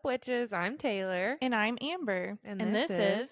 Witches. I'm Taylor. And I'm Amber. And this is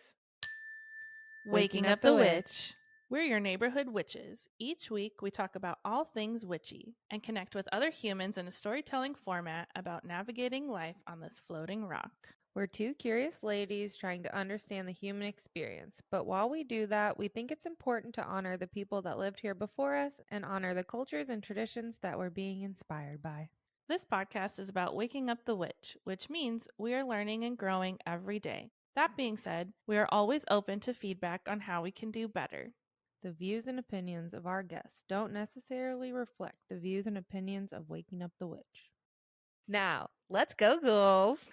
Waking Up the Witch. We're your neighborhood witches. Each week, we talk about all things witchy and connect with other humans in a storytelling format about navigating life on this floating rock. We're two curious ladies trying to understand the human experience. But while we do that, we think it's important to honor the people that lived here before us and honor the cultures and traditions that we're being inspired by. This podcast is about waking up the witch, which means we are learning and growing every day. That being said, we are always open to feedback on how we can do better. The views and opinions of our guests don't necessarily reflect the views and opinions of Waking Up the Witch. Now, let's go, ghouls.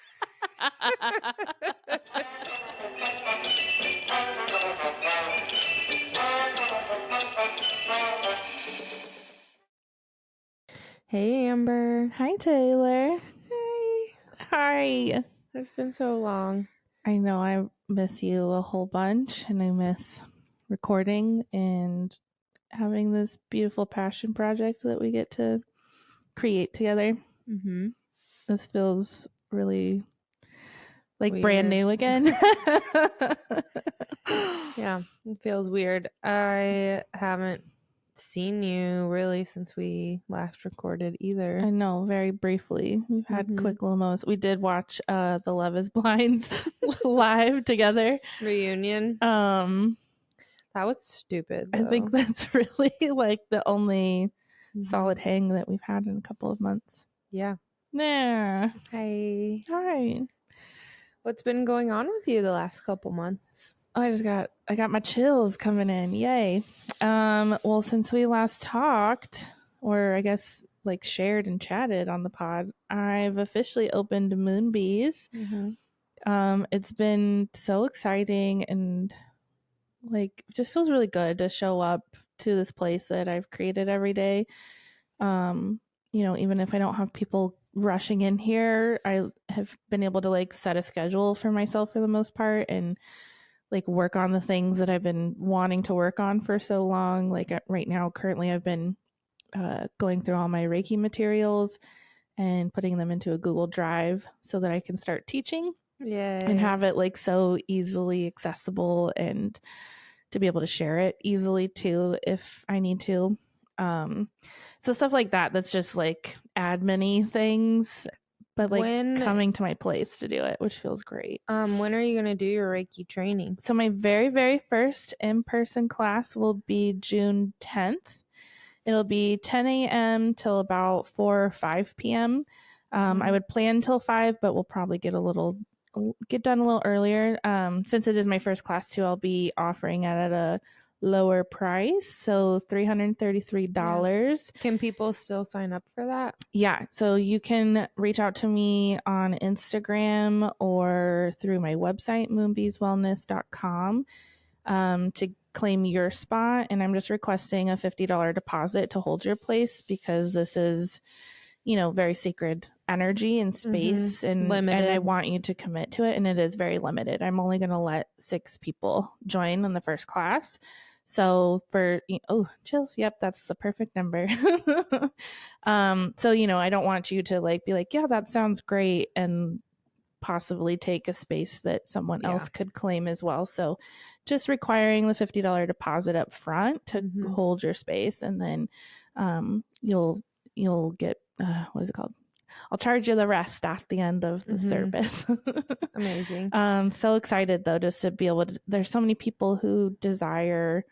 Hey, Amber. Hi, Taylor. Hey. Hi. It's been so long. I know I miss you a whole bunch, and I miss recording and having this beautiful passion project that we get to create together. Mm-hmm. This feels really like Weird. brand new again. Yeah, it feels weird. I haven't seen you really since we last recorded either. I know, very briefly. We've had quick little moments. We did watch the Love is Blind live together. Reunion. That was stupid, though. I think that's really like the only solid hang that we've had in a couple of months. Yeah. Yeah. Hey. Hi. What's been going on with you the last couple months? Oh, I got my chills coming in. Yay. Well, since we last talked, or I guess like shared and chatted on the pod, I've officially opened Moonbees. It's been so exciting and like just feels really good to show up to this place that I've created every day. Even if I don't have people rushing in here, I have been able to like set a schedule for myself for the most part and like work on the things that I've been wanting to work on for so long. Like right now, currently I've been going through all my Reiki materials and putting them into a Google Drive so that I can start teaching. Yay. And have it like so easily accessible and to be able to share it easily too if I need to. So stuff like that's just like admin-y things, but like coming to my place to do it, which feels great. When are you going to do your Reiki training? So my very, very first in-person class will be June 10th. It'll be 10 a.m. till about 4 or 5 p.m. I would plan till 5, but we'll probably get done a little earlier. Since it is my first class too, I'll be offering it at a lower price, so $333. Yeah. Can people still sign up for that? Yeah, so you can reach out to me on Instagram or through my website, moonbeeswellness.com, to claim your spot. And I'm just requesting a $50 deposit to hold your place because this is, very sacred energy and space and limited. And I want you to commit to it. And it is very limited. I'm only going to let 6 people join in the first class. So for, chills. Yep. That's the perfect number. So, I don't want you to like, be like, yeah, that sounds great. And possibly take a space that someone else could claim as well. So just requiring the $50 deposit up front to hold your space. And then, you'll get, what is it called? I'll charge you the rest at the end of the service. Amazing. So excited though, just to be able to, there's so many people who desire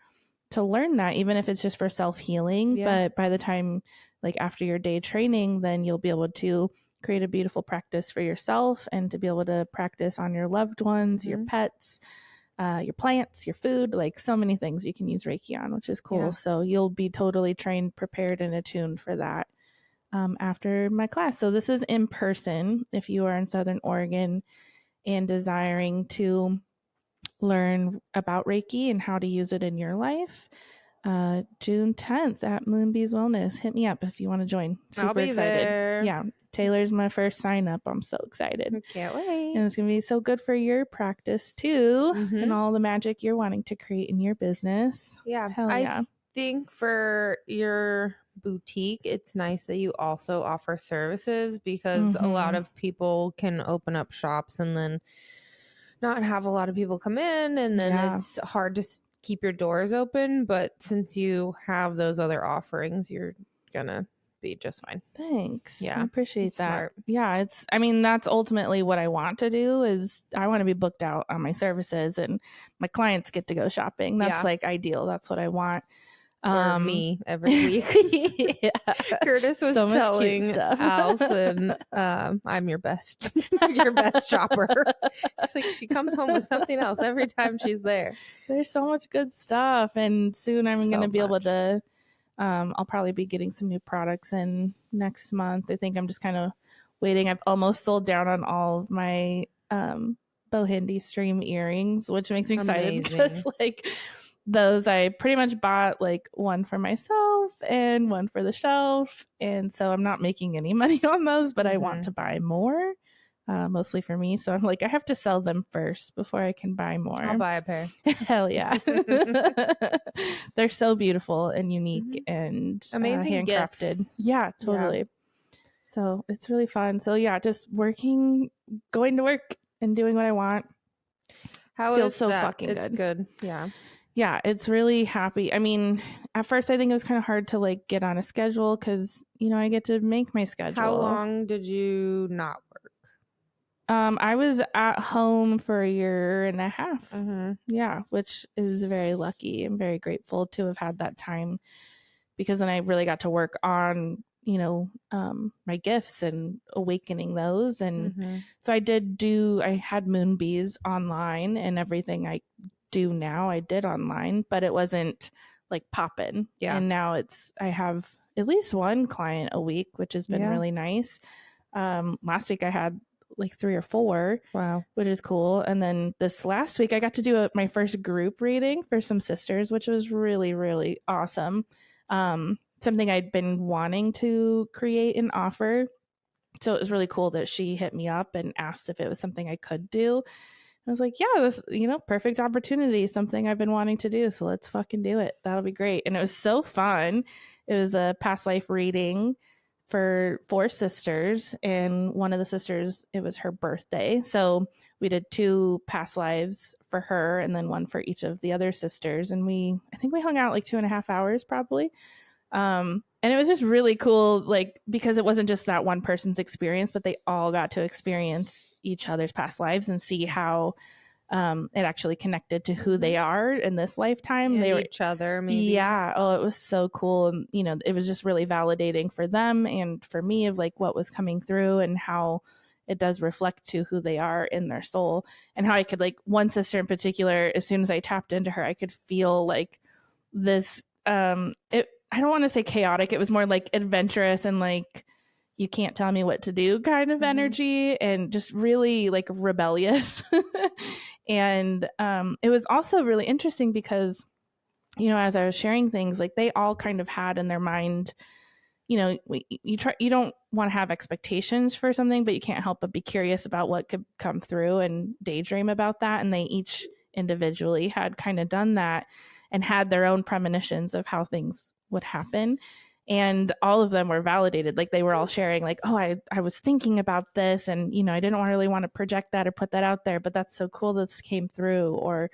to learn that, even if it's just for self-healing. Yeah. But by the time, like after your day training, then you'll be able to create a beautiful practice for yourself and to be able to practice on your loved ones, your pets, your plants, your food, like so many things you can use Reiki on, which is cool. Yeah. So you'll be totally trained, prepared, and attuned for that after my class. So this is in person if you are in Southern Oregon and desiring to learn about Reiki and how to use it in your life. June 10th at Moonbees Wellness. Hit me up if you want to join. I'll be excited. There. Yeah. Taylor's my first sign up. I'm so excited. Can't wait. And it's going to be so good for your practice too and all the magic you're wanting to create in your business. Yeah. Hell yeah. I think for your boutique, it's nice that you also offer services, because a lot of people can open up shops and then not have a lot of people come in, and then it's hard to keep your doors open. But since you have those other offerings, you're gonna be just fine. Thanks. Yeah, I appreciate that. smart. Yeah, that's ultimately what I want to do. Is I want to be booked out on my services and my clients get to go shopping. That's like ideal. That's what I want. Or me every week. Curtis was telling Allison, I'm your best shopper. It's like she comes home with something else every time she's there. There's so much good stuff, and soon I'm going to be able to I'll probably be getting some new products in next month. I think I'm just kind of waiting. I've almost sold down on all of my Bohindi Stream earrings, which makes me excited because like those I pretty much bought like one for myself and one for the shelf, and so I'm not making any money on those, but I want to buy more, mostly for me. So I'm like, I have to sell them first before I can buy more. I'll buy a pair. Hell yeah. They're so beautiful and unique and amazing handcrafted. Gifts. Yeah, totally. Yeah. So it's really fun. So yeah, just going to work and doing what I want. How feels is so that? fucking It's good. Yeah, it's really happy. I mean, at first I think it was kind of hard to like get on a schedule because, I get to make my schedule. How long did you not work? I was at home for 1.5 years. Yeah, which is very lucky. I'm very grateful to have had that time, because then I really got to work on, my gifts and awakening those. And so I had Moonbees online, and everything I do now I did online, but it wasn't like poppin'. Yeah. And now I have at least one client a week, which has been really nice. Last week I had like 3 or 4. Wow. Which is cool. And then this last week I got to do my first group reading for some sisters, which was really, really awesome. Something I'd been wanting to create and offer. So it was really cool that she hit me up and asked if it was something I could do. I was like, yeah, this, perfect opportunity, something I've been wanting to do. So let's fucking do it. That'll be great. And it was so fun. It was a past life reading for 4 sisters, and one of the sisters, it was her birthday. So we did 2 past lives for her and then one for each of the other sisters. And I think we hung out like 2.5 hours probably. And it was just really cool, like, because it wasn't just that one person's experience, but they all got to experience each other's past lives and see how it actually connected to who they are in this lifetime. And they were each other, maybe. Yeah. Oh, it was so cool. And, it was just really validating for them and for me of like what was coming through and how it does reflect to who they are in their soul, and how I could, like, one sister in particular, as soon as I tapped into her, I could feel like this, I don't want to say chaotic. It was more like adventurous and like, you can't tell me what to do kind of energy, and just really like rebellious. And it was also really interesting because, as I was sharing things, like they all kind of had in their mind, you don't want to have expectations for something, but you can't help but be curious about what could come through and daydream about that. And they each individually had kind of done that and had their own premonitions of how things would happen. And all of them were validated. Like they were all sharing like, oh, I was thinking about this, and, I didn't really want to project that or put that out there, but that's so cool that this came through. Or,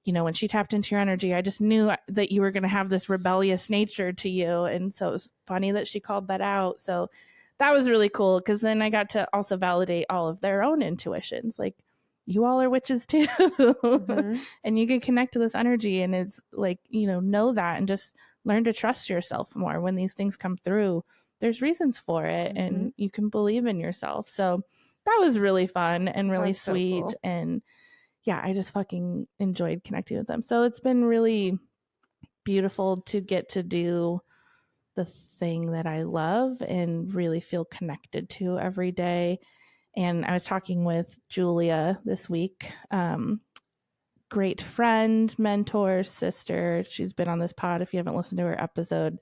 when she tapped into your energy, I just knew that you were going to have this rebellious nature to you. And so it was funny that she called that out. So that was really cool, because then I got to also validate all of their own intuitions. Like, you all are witches too. And you can connect to this energy, and it's like, know that, and just learn to trust yourself more when these things come through. There's reasons for it, and you can believe in yourself. So that was really fun and really sweet. So cool. And yeah, I just fucking enjoyed connecting with them. So it's been really beautiful to get to do the thing that I love and really feel connected to every day. And I was talking with Julia this week, great friend, mentor, sister. She's been on this pod. If you haven't listened to her episode,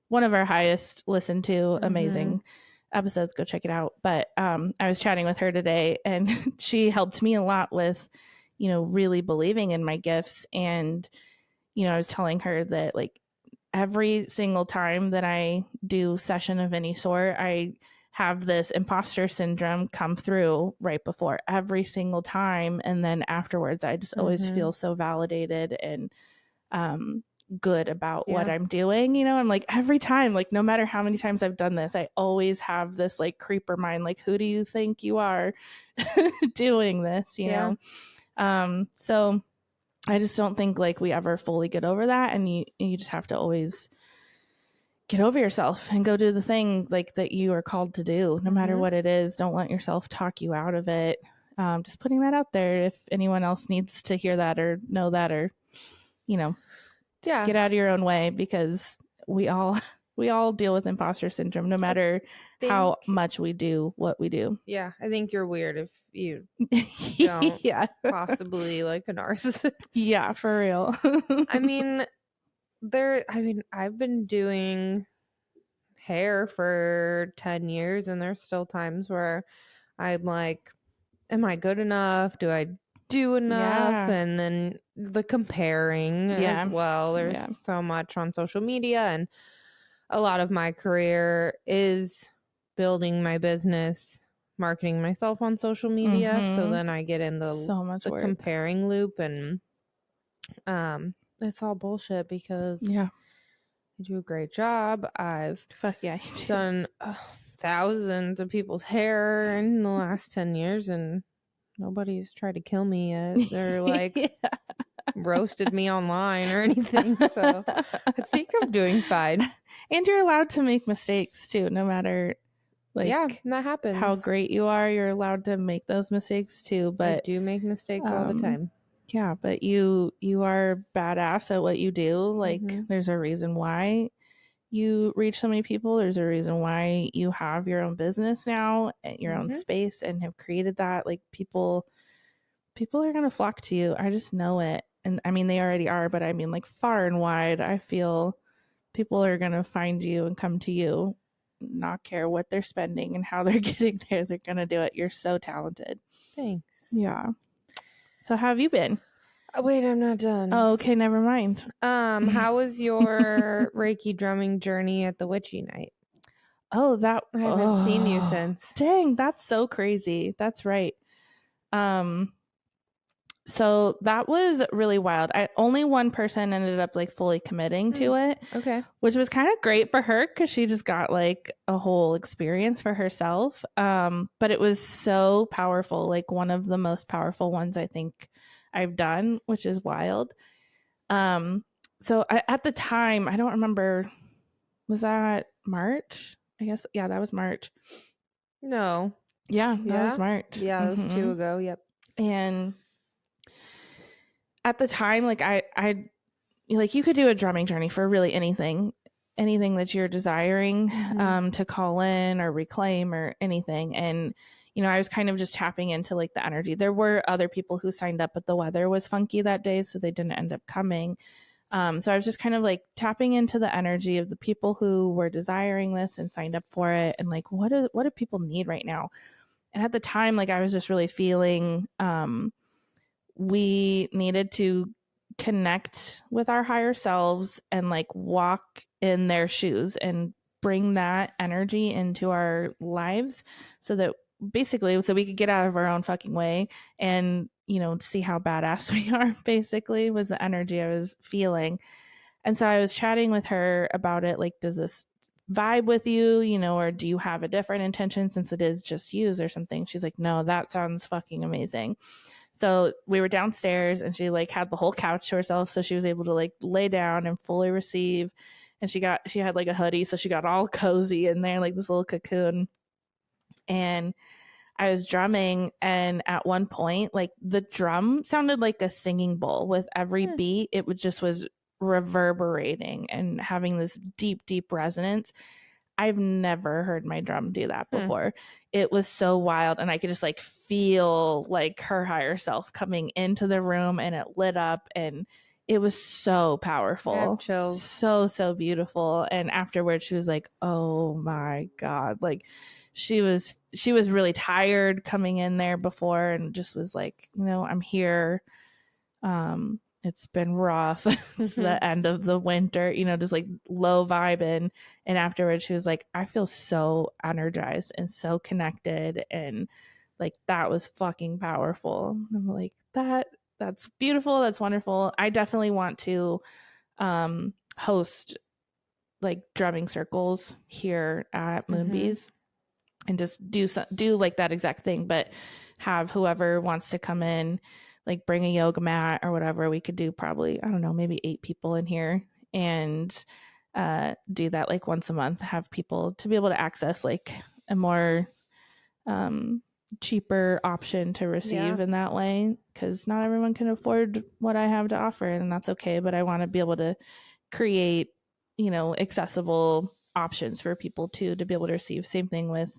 one of our highest listened to, amazing episodes, go check it out. But I was chatting with her today, and she helped me a lot with, really believing in my gifts. And, I was telling her that, like, every single time that I do session of any sort, I have this imposter syndrome come through right before every single time. And then afterwards, I just always feel so validated and good about what I'm doing. You know, I'm like, every time, like, no matter how many times I've done this, I always have this like creeper mind, like, who do you think you are doing this, you know? So I just don't think like we ever fully get over that. And you just have to always get over yourself and go do the thing like that you are called to do, no matter what it is. Don't let yourself talk you out of it. Just putting that out there. If anyone else needs to hear that or know that, or, you know, just get out of your own way, because we all deal with imposter syndrome, no matter how much we do what we do. Yeah, I think you're weird if you don't possibly like a narcissist. Yeah, for real. I mean, I've been doing hair for 10 years, and there's still times where I'm like, am I good enough? Do I do enough? And then the comparing as well. There's so much on social media, and a lot of my career is building my business, marketing myself on social media. So then I get in the comparing loop, and it's all bullshit, because I do a great job. I've done thousands of people's hair in the last 10 years, and nobody's tried to kill me yet. They're like roasted me online or anything. So I think I'm doing fine. And you're allowed to make mistakes too, no matter like that happens. How great you are. You're allowed to make those mistakes too. But I do make mistakes all the time. Yeah, but you are badass at what you do. Like there's a reason why you reach so many people. There's a reason why you have your own business now and your own space and have created that. Like people are going to flock to you. I just know it. And I mean, they already are, but I mean, like, far and wide, I feel people are going to find you and come to you, not care what they're spending and how they're getting there. They're going to do it. You're so talented. Thanks. Yeah. So how have you been? Oh, wait, I'm not done. Oh, okay. Never mind. How was your Reiki drumming journey at the witchy night? Oh, I haven't seen you since. Dang, that's so crazy. That's right. So that was really wild. Only one person ended up like fully committing to it. Okay. Which was kind of great for her, because she just got like a whole experience for herself. But it was so powerful, like one of the most powerful ones I think I've done, which is wild. So at the time, I don't remember, was that March? I guess, yeah, that was March. No. Yeah, that was March. Yeah, it was 2 ago. Yep. And at the time, like I like, you could do a drumming journey for really anything that you're desiring to call in or reclaim or anything. And, you know, I was kind of just tapping into like the energy. There were other people who signed up, but the weather was funky that day, so they didn't end up coming. So I was just kind of like tapping into the energy of the people who were desiring this and signed up for it. And like, what do people need right now? And at the time, like, I was just really feeling we needed to connect with our higher selves and like walk in their shoes and bring that energy into our lives, so that basically, so we could get out of our own fucking way and, you know, see how badass we are, basically, was the energy I was feeling. And so I was chatting with her about it. Like, does this vibe with you, you know, or do you have a different intention since it is just use or something? She's like, no, that sounds fucking amazing. So we were downstairs, and she like had the whole couch to herself, so she was able to like lay down and fully receive. And she had like a hoodie, so she got all cozy in there, like this little cocoon. And I was drumming, and at one point, like, the drum sounded like a singing bowl. With every beat, it was reverberating and having this deep, deep resonance. I've never heard my drum do that before. It was so wild, and I could just like feel like her higher self coming into the room, and it lit up, and it was so powerful. I have chills. So beautiful. And afterwards, she was like, oh my God. Like, she was really tired coming in there before, and just was like, you know, I'm here. it's been rough. It's the end of the winter, just like low vibing. And afterwards she was like, I feel so energized and so connected, and like that was fucking powerful. And I'm like, that's beautiful, that's wonderful. I definitely want to host like drumming circles here at Moonbees and just do like that exact thing, but have whoever wants to come in, like bring a yoga mat or whatever. We could do probably, I don't know, maybe 8 people in here, and do that like once a month, have people to be able to access like a more cheaper option to receive in that way, because not everyone can afford what I have to offer, and that's okay. But I want to be able to create, accessible options for people too, to be able to receive. Same thing with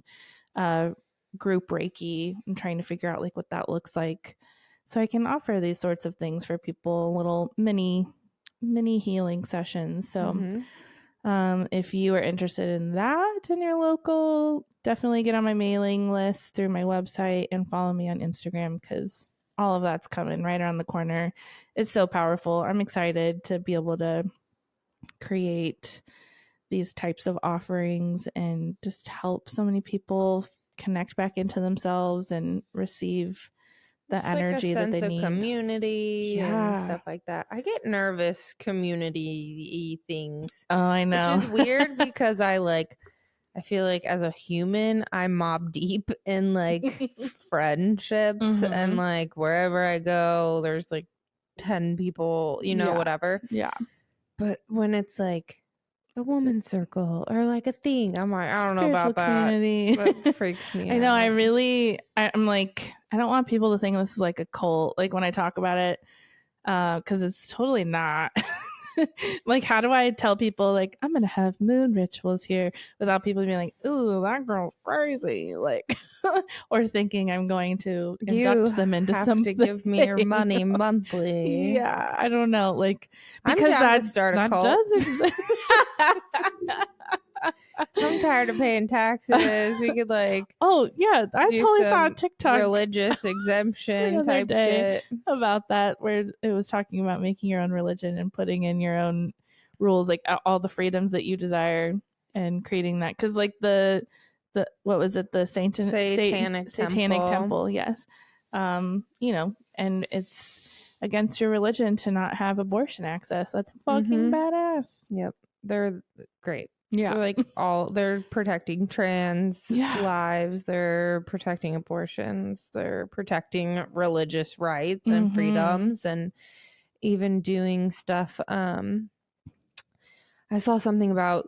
group Reiki. I'm trying to figure out like what that looks like, so I can offer these sorts of things for people, little mini healing sessions. So if you are interested in that in your local, definitely get on my mailing list through my website and follow me on Instagram, because all of that's coming right around the corner. It's so powerful. I'm excited to be able to create these types of offerings and just help so many people connect back into themselves and receive the just energy like a that they sense of need. community and stuff like that. I get nervous community things. Oh, I know. Which is weird because I feel like as a human, I'm mob deep in like friendships and like wherever I go, there's like 10 people, whatever. Yeah. But when it's like a woman's circle or like a thing, I'm like, I don't know about community. That freaks me out. I know. I'm like, I don't want people to think this is like a cult, like when I talk about it, because it's totally not. Like, how do I tell people like I'm gonna have moon rituals here without people being like, ooh, that girl's crazy, like, or thinking I'm going to induct them into something. To give me your money monthly. Yeah, I don't know, like, because I'm down to start a cult. Does exist. I'm tired of paying taxes. We could like, oh yeah, I totally saw a TikTok religious exemption type shit about that, where it was talking about making your own religion and putting in your own rules, like all the freedoms that you desire, and creating that, because like the what was it, the satanic temple, yes, and it's against your religion to not have abortion access. That's fucking badass. Yep, they're great. Yeah, they're like they're protecting trans lives, they're protecting abortions, they're protecting religious rights and freedoms, and even doing stuff. I saw something about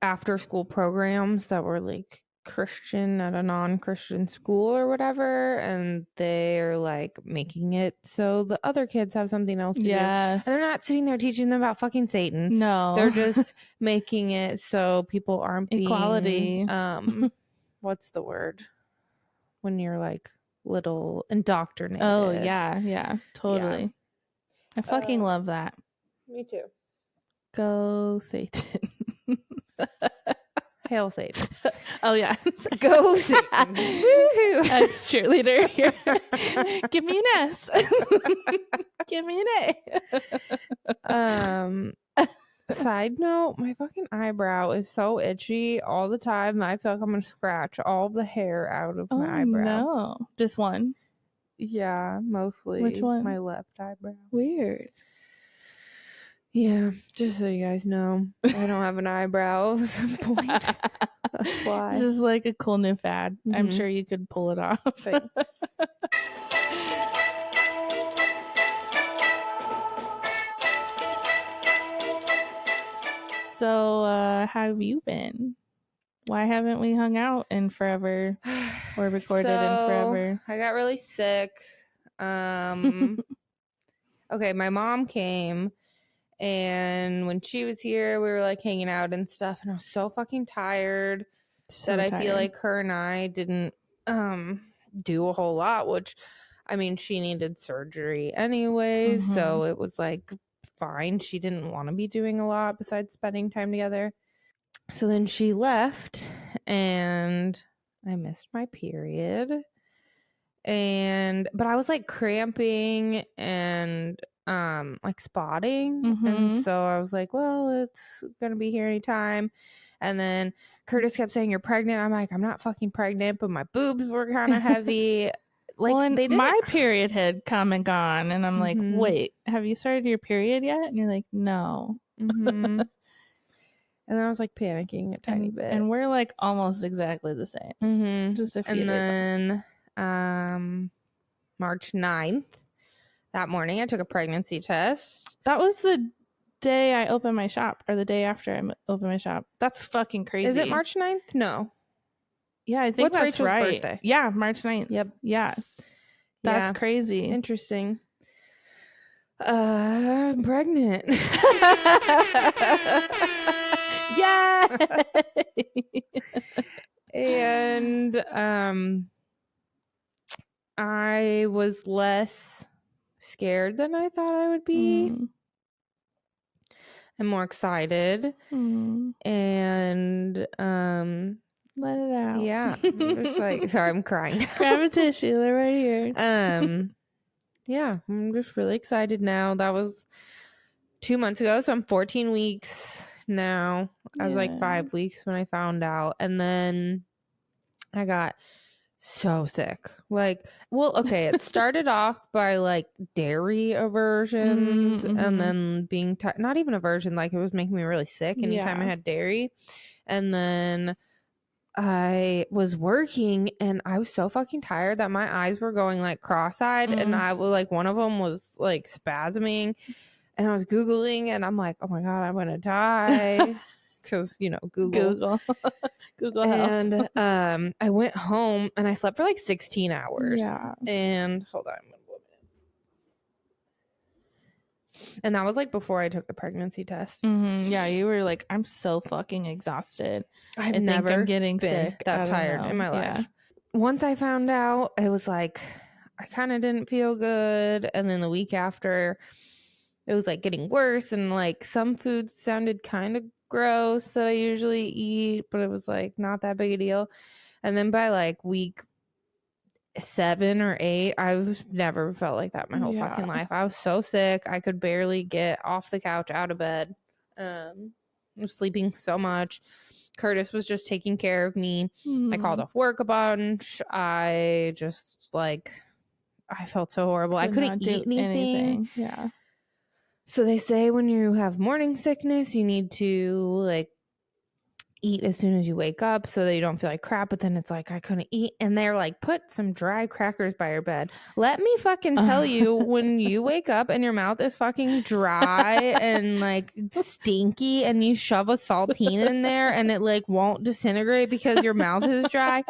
after school programs that were like Christian at a non-Christian school or whatever, and they're like making it so the other kids have something else to do. And they're not sitting there teaching them about fucking Satan. No, they're just making it so people aren't equality. What's the word when you're like little indoctrinated? Oh yeah, totally. Yeah. I fucking love that. Me too. Go Satan. Hail Satan. Oh yeah. Go Satan. Woohoo. Ex cheerleader here. Give me an S. Give me an A. Side note, my fucking eyebrow is so itchy all the time. I feel like I'm gonna scratch all the hair out of my eyebrow. No, just one. Yeah, mostly. Which one? My left eyebrow. Weird. Yeah, just so you guys know, I don't have an eyebrow at some point. That's why. It's just like a cool new fad. I'm sure you could pull it off. Thanks. So, how have you been? Why haven't we hung out in forever or recorded in forever? I got really sick. Okay, my mom came, and when she was here, we were like hanging out and stuff, and I was so fucking tired that I feel like her and I didn't do a whole lot, which, I mean, she needed surgery anyway, so it was like fine. She didn't want to be doing a lot besides spending time together. So then she left, and I missed my period, but I was like cramping, and like spotting. Mhm. And so I was like, well, it's gonna be here anytime. And then Curtis kept saying, you're pregnant. I'm like, I'm not fucking pregnant, but my boobs were kind of heavy. Like, well, and they didn't. my period had come and gone, and I'm like, Mhm. wait, have you started your period yet? And you're like, no. Mhm. And I was like panicking a tiny bit. And we're like almost exactly the same. Mhm. Just a few And days then March 9th, that morning, I took a pregnancy test. That was the day I opened my shop, or the day after I opened my shop. That's fucking crazy. Is it March 9th? No. Yeah, I think What's that's Rachel's right. birthday? Yeah, March 9th. Yep. Yeah. That's crazy. Interesting. I'm pregnant. Yeah. And I was less scared than I thought I would be. I'm more excited. And let it out. Yeah. Just like, sorry, I'm crying. Grab a tissue, they're right here. Yeah, I'm just really excited now. That was 2 months ago, so I'm 14 weeks now. I was like 5 weeks when I found out, and then I got so sick. Like, well, okay, it started off by like dairy aversions, and then being not even aversion, like it was making me really sick anytime I had dairy. And then I was working and I was so fucking tired that my eyes were going like cross-eyed, and I was like, one of them was like spasming, and I was Googling, and I'm like, oh my God, I'm gonna die. Because, you know, Google Health. And I went home and I slept for like 16 hours. Yeah. And hold on. And that was like before I took the pregnancy test. Yeah, you were like, I'm so fucking exhausted. I think I'm getting been sick. that tired in my life. Once I found out, it was like, I kind of didn't feel good. And then the week after, it was like getting worse. And like some foods sounded kind of gross that I usually eat, but it was like not that big a deal. And then by like week 7 or 8, I've never felt like that my whole fucking life. I was so sick. I could barely get off the couch out of bed. I was sleeping so much. Curtis was just taking care of me. I called off work a bunch. I just like, I felt so horrible. I couldn't eat anything. Yeah. So they say when you have morning sickness, you need to like eat as soon as you wake up so that you don't feel like crap. But then it's like, I couldn't eat. And they're like, put some dry crackers by your bed. Let me fucking tell you, when you wake up and your mouth is fucking dry and like stinky, and you shove a saltine in there and it like won't disintegrate because your mouth is dry,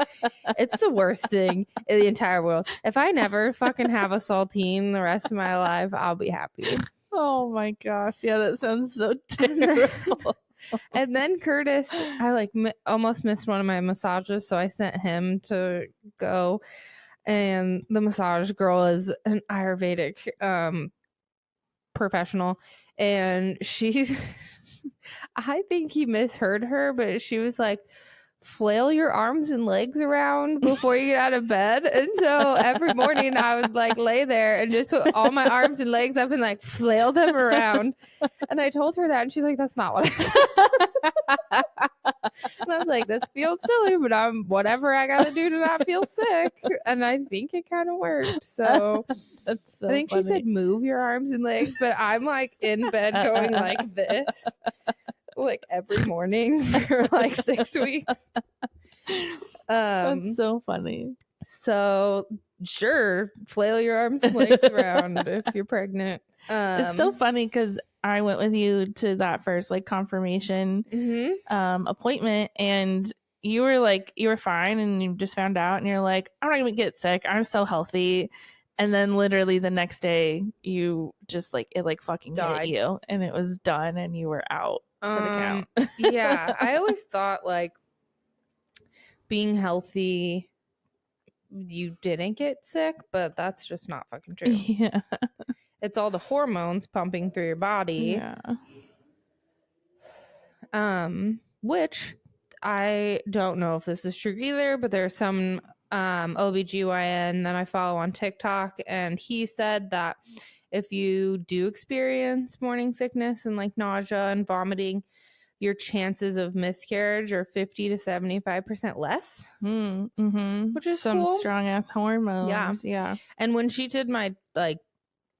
it's the worst thing in the entire world. If I never fucking have a saltine the rest of my life, I'll be happy. Oh my gosh. Yeah, that sounds so terrible. And then Curtis, I like almost missed one of my massages, so I sent him to go. And the massage girl is an Ayurvedic professional, and she's I think he misheard her, but she was like, flail your arms and legs around before you get out of bed. And so every morning I would like lay there and just put all my arms and legs up and like flail them around. And I told her that, and she's like, that's not what I said. And I was like, this feels silly, but I'm whatever I gotta do to not feel sick. And I think it kind of worked. So that's so I think funny. she said move your arms and legs, but I'm like in bed going like this like every morning for like 6 weeks. That's so funny. So sure, flail your arms and legs around if you're pregnant. It's so funny because I went with you to that first like confirmation appointment, and you were fine, and you just found out, and you're like, I'm not gonna get sick, I'm so healthy. And then literally the next day you just like it like fucking died. hit you, and it was done, and you were out for the count. Yeah, I always thought like being healthy you didn't get sick, but that's just not fucking true. Yeah, it's all the hormones pumping through your body. Which I don't know if this is true either, but there's some OBGYN that I follow on TikTok, and he said that if you do experience morning sickness and like nausea and vomiting, your chances of miscarriage are 50 to 75% less, which is some cool. strong ass hormones. Yeah. And when she did my like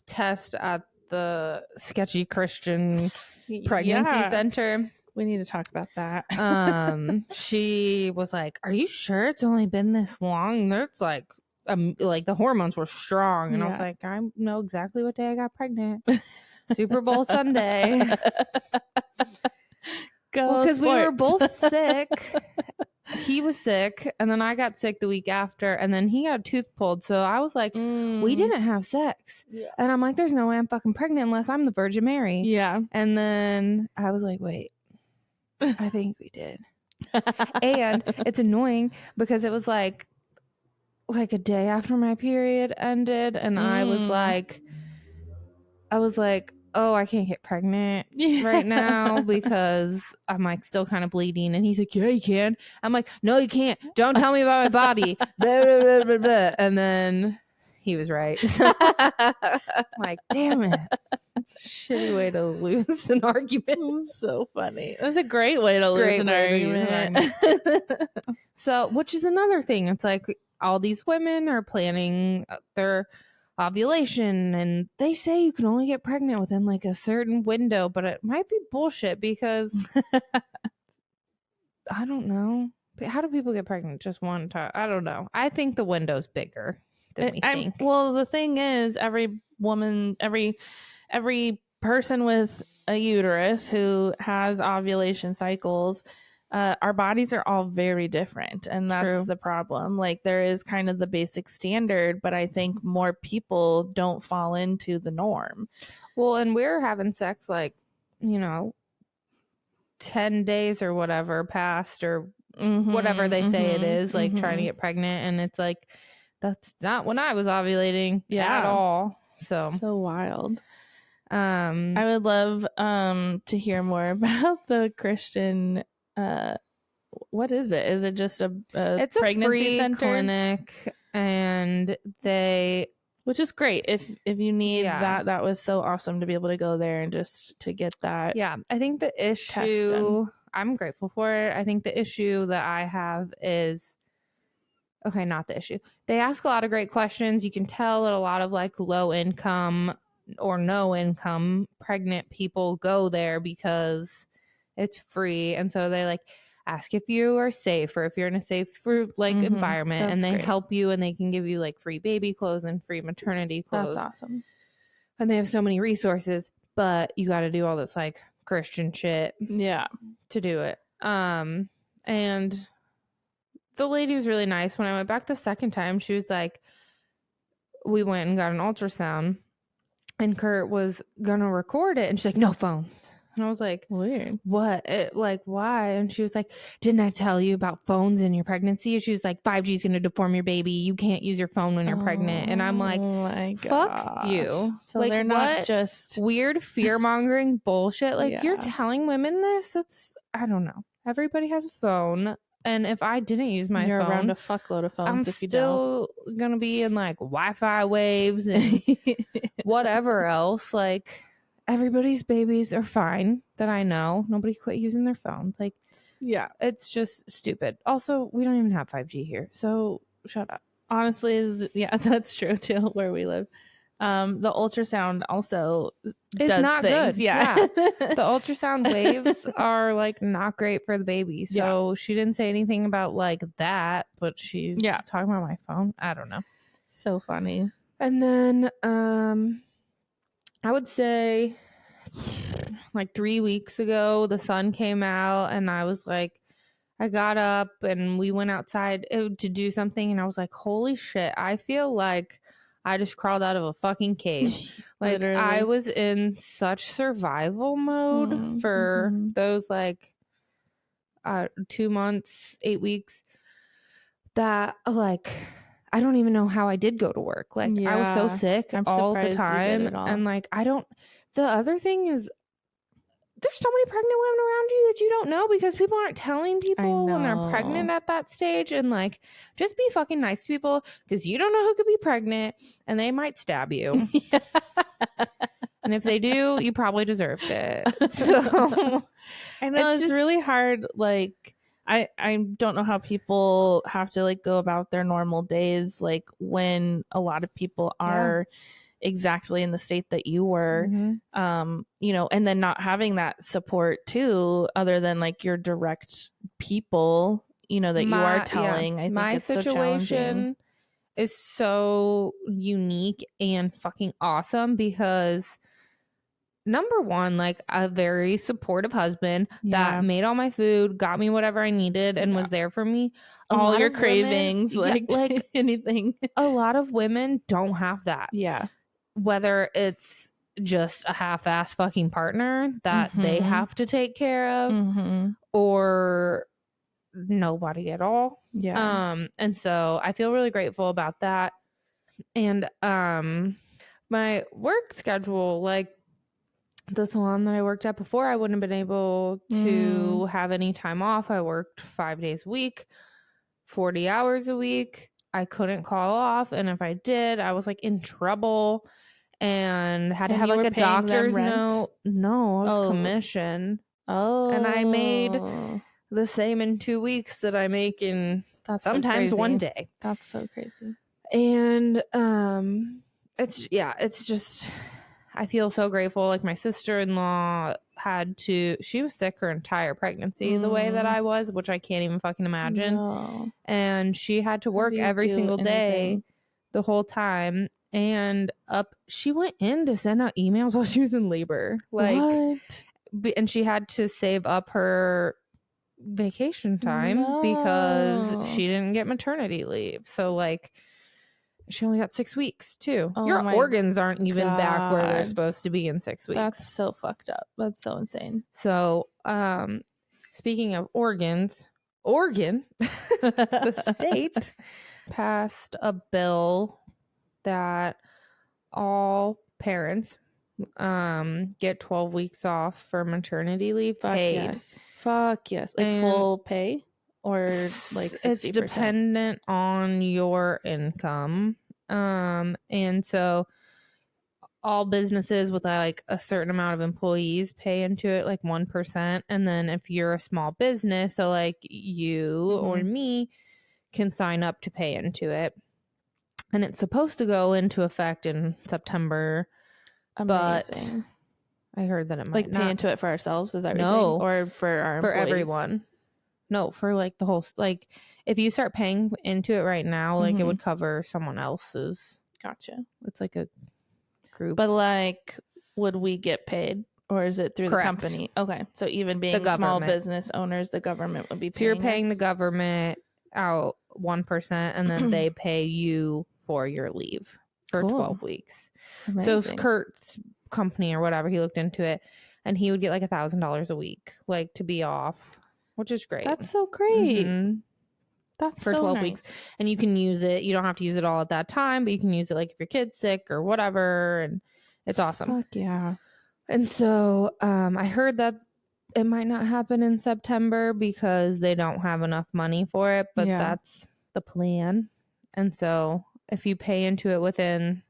test at the sketchy Christian pregnancy center, we need to talk about that. She was like, "Are you sure it's only been this long?" There's like the hormones were strong, and I was like, "I know exactly what day I got pregnant." Super Bowl Sunday. Because we were both sick. He was sick, and then I got sick the week after, and then he got a tooth pulled. So I was like, we didn't have sex. Yeah. And I'm like, there's no way I'm fucking pregnant unless I'm the Virgin Mary. Yeah. And then I was like, wait, I think we did. And it's annoying because it was like a day after my period ended, and I was like, oh, I can't get pregnant right now because I'm like still kind of bleeding. And he's like, yeah, you can. I'm like, no, you can't. Don't tell me about my body. Blah, blah, blah, blah, blah. And then he was right. So I'm like, damn it. That's a shitty way to lose an argument. So funny. That's a great way to lose an argument. So, which is another thing. It's like all these women are planning their ovulation, and they say you can only get pregnant within like a certain window, but it might be bullshit because I don't know. How do people get pregnant just one time? I don't know. I think the window's bigger than we think. Well, the thing is, every woman, every person with a uterus who has ovulation cycles, our bodies are all very different, and that's the problem. Like, there is kind of the basic standard, but I think more people don't fall into the norm. Well, and we're having sex like, 10 days or whatever past, or whatever they say it is, like trying to get pregnant, and it's like, that's not when I was ovulating at all. So wild. I would love to hear more about the Christian what is it? Is it just it's pregnancy a free center? clinic, and which is great. If you need that was so awesome to be able to go there and just to get that. Yeah, I think the issue, I'm grateful for it. I think the issue that I have is, okay, not the issue. They ask a lot of great questions. You can tell that a lot of like low income or no income pregnant people go there because it's free, and so they like ask if you are safe or if you're in a safe environment. That's and they help you, and they can give you like free baby clothes and free maternity clothes. That's awesome. And they have so many resources, but you got to do all this like Christian shit to do it. And the lady was really nice. When I went back the second time, she was like, we went and got an ultrasound, and Kurt was gonna record it, and she's like, no phones. And I was like, weird. What? Why? And she was like, didn't I tell you about phones in your pregnancy? She was like, 5G is going to deform your baby. You can't use your phone when you're pregnant. And I'm like, fuck you. So like, they're not just weird fear-mongering bullshit. Like, you're telling women this? That's, I don't know. Everybody has a phone. And if I didn't use my You're phone, around a fuckload of phones. I'm if you still going to be in like Wi-Fi waves and whatever else. Like, everybody's babies are fine that I know. Nobody quit using their phones. Like, it's just stupid. Also, we don't even have 5G here, so shut up. Honestly, that's true too, where we live. The ultrasound also is not things. good. Yeah. The ultrasound waves are like not great for the baby. So she didn't say anything about like that, but she's talking about my phone. I don't know. So funny. And then I would say like 3 weeks ago, the sun came out, and I was like, I got up and we went outside to do something, and I was like, holy shit, I feel like I just crawled out of a fucking cave. Like, I was in such survival mode for those like 2 months, 8 weeks, that like I don't even know how I did go to work. Like, I was so sick all the time. And like, the other thing is, there's so many pregnant women around you that you don't know because people aren't telling people when they're pregnant at that stage. And like, just be fucking nice to people because you don't know who could be pregnant and they might stab you. And if they do, you probably deserved it. So I know it's just really hard. Like, I don't know how people have to like go about their normal days, like when a lot of people are exactly in the state that you were, you know, and then not having that support too, other than like your direct people, you know, that you are telling. I think my it's situation so challenging. is so unique and fucking awesome because number one, like a very supportive husband that made all my food, got me whatever I needed, and was there for me. All your cravings, like anything. A lot of women don't have that. Yeah. Whether it's just a half-ass fucking partner that they have to take care of, or nobody at all. Yeah. And so I feel really grateful about that. And my work schedule, like the salon that I worked at before, I wouldn't have been able to have any time off. I worked 5 days a week, 40 hours a week. I couldn't call off. And if I did, I was like in trouble and had to have like a doctor's note. No, it was commission. And I made the same in 2 weeks that I make in sometimes one day. That's so crazy. And it's just, I feel so grateful. Like my sister-in-law she was sick her entire pregnancy the way that I was, which I can't even fucking imagine. No. And she had to work every single day the whole time. And she went in to send out emails while she was in labor. Like, what? And she had to save up her vacation time because she didn't get maternity leave. So like, she only got 6 weeks too. Your organs aren't even back where they're supposed to be in 6 weeks. That's so fucked up. That's so insane. So, speaking of organs, Oregon, the state passed a bill that all parents get 12 weeks off for maternity leave paid. Fuck yes. Like and full pay or like 60%? It's dependent on your income. And so all businesses with like a certain amount of employees pay into it like 1%. And then if you're a small business, so like you or me, can sign up to pay into it. And it's supposed to go into effect in September. Amazing. But I heard that it might like pay into it for ourselves. Is that what you're saying? Or for our employees? For everyone. No, for like the whole, like if you start paying into it right now, like it would cover someone else's. Gotcha. It's like a group. But like, would we get paid or is it through the company? Okay. So even being small business owners, the government would be paying. So you're paying the government out 1% and then they pay you for your leave for 12 weeks. Amazing. So Kurt's company or whatever, he looked into it and he would get like $1,000 a week, like to be off, which is great. That's so great. That's for so 12 nice. weeks. And you can use it. You don't have to use it all at that time, but you can use it like if your kid's sick or whatever. And it's awesome. Fuck yeah. And so I heard that it might not happen in September because they don't have enough money for it, but that's the plan. And so if you pay into it within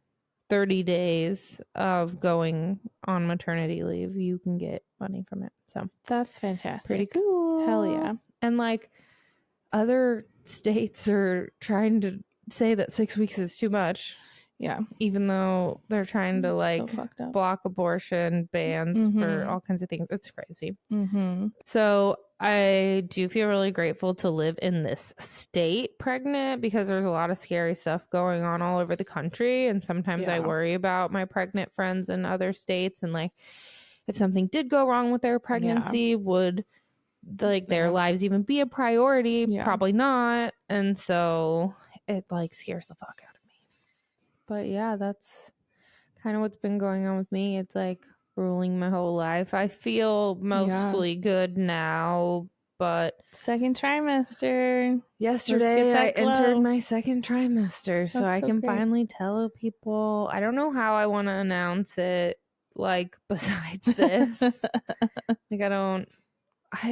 30 days of going on maternity leave, you can get money from it. So that's fantastic. Pretty cool. Hell yeah. And like other states are trying to say that 6 weeks is too much. Yeah. Even though they're trying to like block abortion bans for all kinds of things. It's crazy. So I do feel really grateful to live in this state pregnant because there's a lot of scary stuff going on all over the country. And sometimes I worry about my pregnant friends in other states. And like, if something did go wrong with their pregnancy, would like their lives even be a priority? Probably not. And so it like scares the fuck out of me. But yeah, that's kind of what's been going on with me. It's like ruling my whole life. I feel mostly good now, but second trimester. Yesterday I entered my second trimester, so I can finally tell people. I don't know how I want to announce it. like besides this. Like I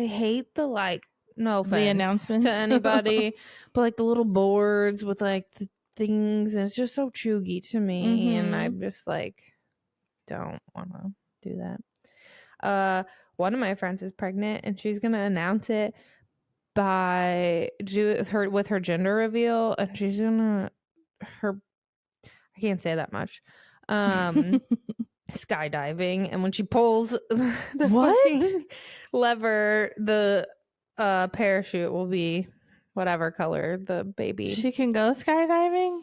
hate the like, no offense announcements to anybody, but like the little boards with like the things, and it's just so chuggy to me, and I'm just like, don't want to do that. One of my friends is pregnant, and she's gonna announce it with her gender reveal, and she's gonna I can't say that much. Skydiving, and when she pulls the fucking lever, the parachute will be whatever color the baby. She can go skydiving?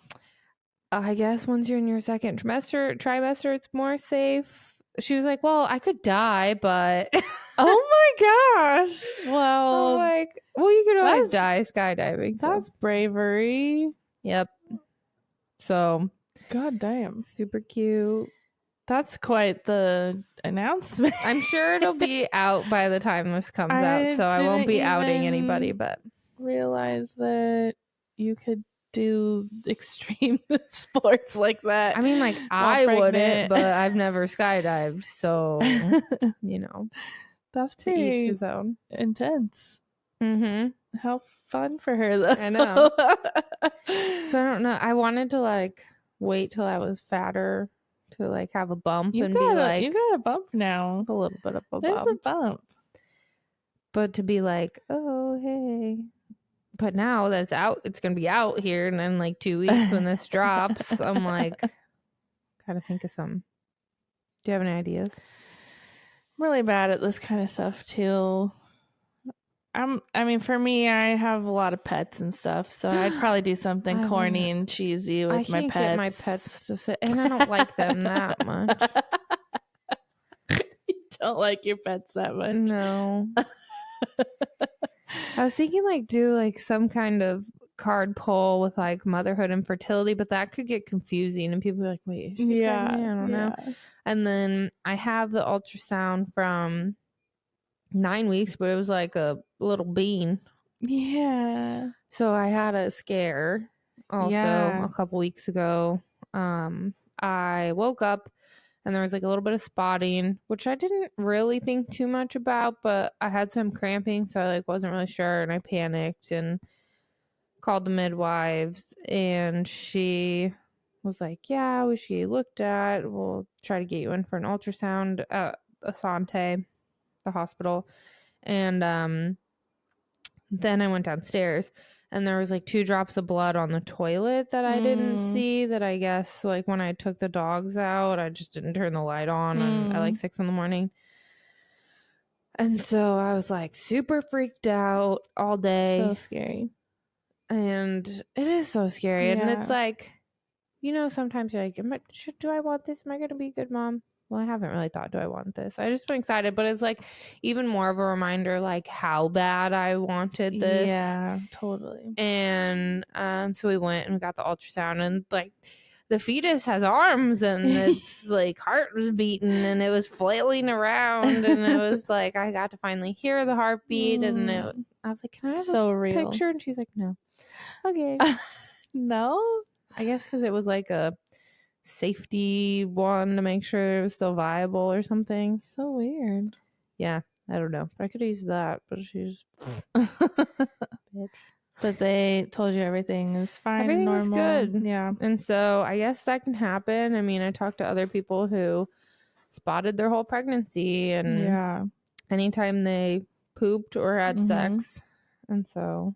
I guess once you're in your second trimester, it's more safe. She was like, well, I could die, but oh my gosh. Well, I'm like, well, you could always die skydiving. That's bravery. Yep. So, god damn. Super cute. That's quite the announcement. I'm sure it'll be out by the time this comes out, so I won't be outing anybody, but realize that you could do extreme sports like that. I mean, like, I wouldn't, but I've never skydived, so you know, that's to each his own. Intense. Mm-hmm. How fun for her, though. I know. So I don't know. I wanted to like wait till I was fatter to like have a bump and be like, you got a bump now. A little bit of a There's bump. a bump. But to be like, oh, hey. But now that it's out, it's going to be out here. And then like 2 weeks when this drops, I'm like, gotta think of something. Do you have any ideas? I'm really bad at this kind of stuff too. I mean, for me, I have a lot of pets and stuff, so I'd probably do something corny and cheesy with my pets. I can't get my pets to sit, and I don't like them that much. You don't like your pets that much? No. I was thinking like do like some kind of card pull with like motherhood and fertility, but that could get confusing, and people are like, "Wait, is she pregnant? I don't know." And then I have the ultrasound from 9 weeks, but it was like a little bean. Yeah. So I had a scare also a couple weeks ago. I woke up and there was like a little bit of spotting, which I didn't really think too much about, but I had some cramping, so I like wasn't really sure, and I panicked and called the midwives, and she was like, yeah, we should get you looked at. We'll try to get you in for an ultrasound at Asante, the hospital. And then I went downstairs, and there was like 2 drops of blood on the toilet that I didn't see, that I guess like when I took the dogs out, I just didn't turn the light on at like 6 a.m. And so I was like super freaked out all day. So scary. And it is so scary. Yeah. And it's like, you know, sometimes you're like, do I want this? Am I going to be a good mom? Well, I haven't really thought, do I want this? I just been excited, but it's like even more of a reminder, like how bad I wanted this. Yeah, totally. And so we went and we got the ultrasound, and like the fetus has arms, and its like heart was beating, and it was flailing around, and it was like I got to finally hear the heartbeat, and I was like, can I have a picture? And she's like, no. Okay. No? I guess because it was like a safety one to make sure it was still viable or something. So weird. Yeah, I don't know. I could have used that, but she's bitch. But they told you everything is fine. Everything normal. was good. Yeah. And so I guess that can happen. I mean, I talked to other people who spotted their whole pregnancy, and anytime they pooped or had sex. And so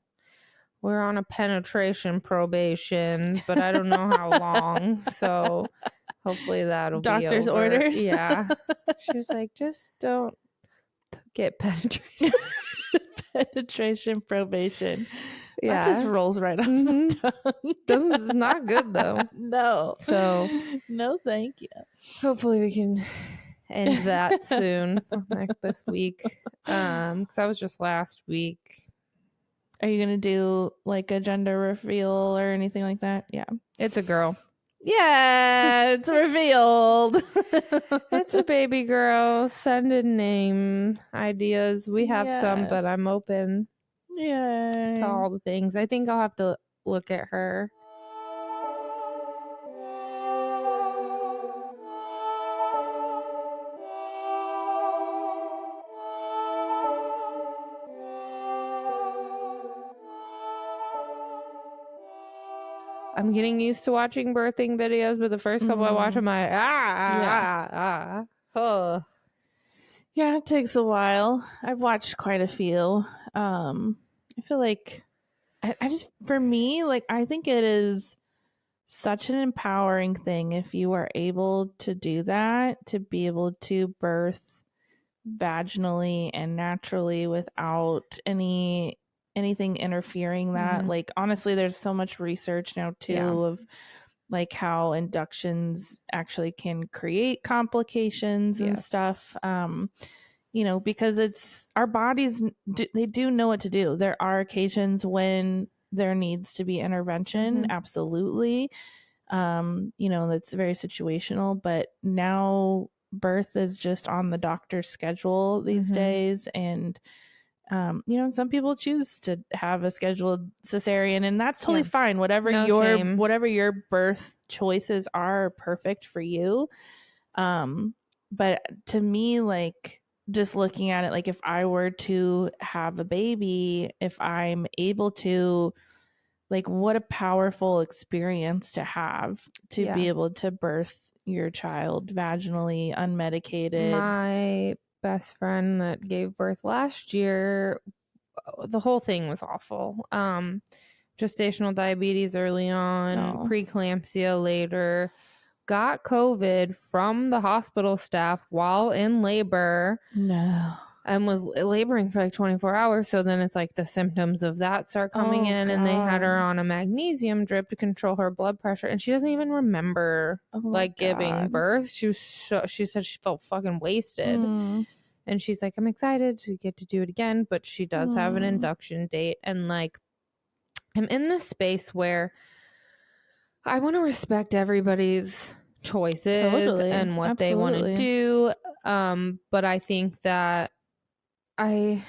we're on a penetration probation, but I don't know how long. So hopefully that'll be over. Doctor's orders? Yeah. She was like, just don't get penetration. Penetration probation. Yeah. That just rolls right off the tongue. This is not good, though. No. So no, thank you. Hopefully we can end that soon, this week. Because that was just last week. Are you gonna do like a gender reveal or anything like that? Yeah. It's a girl. Yeah, it's revealed. It's a baby girl. Send in name ideas. We have some, but I'm open to all the things. I think I'll have to look at her. I'm getting used to watching birthing videos, but the first couple I watch, I'm like, oh. Yeah, it takes a while. I've watched quite a few. I feel like I just, for me, like, I think it is such an empowering thing if you are able to do that, to be able to birth vaginally and naturally without anything interfering that. Like, honestly, there's so much research now too of like how inductions actually can create complications and stuff. Because it's our bodies, they do know what to do. There are occasions when there needs to be intervention, absolutely. That's very situational, but now birth is just on the doctor's schedule these days. And some people choose to have a scheduled cesarean, and that's totally fine. Whatever your birth choices are perfect for you. But to me, like, just looking at it, like, if I were to have a baby, if I'm able to, like, what a powerful experience to have, to be able to birth your child vaginally, unmedicated. My best friend that gave birth last year, the whole thing was awful. Gestational diabetes early on, preeclampsia later, got COVID from the hospital staff while in labor. And was laboring for like 24 hours. So then it's like the symptoms of that start coming in. God. And they had her on a magnesium drip to control her blood pressure. And she doesn't even remember giving birth. She said she felt fucking wasted. And she's like, I'm excited to get to do it again. But she does have an induction date. And like, I'm in this space where I want to respect everybody's choices and what they want to do. But I think that I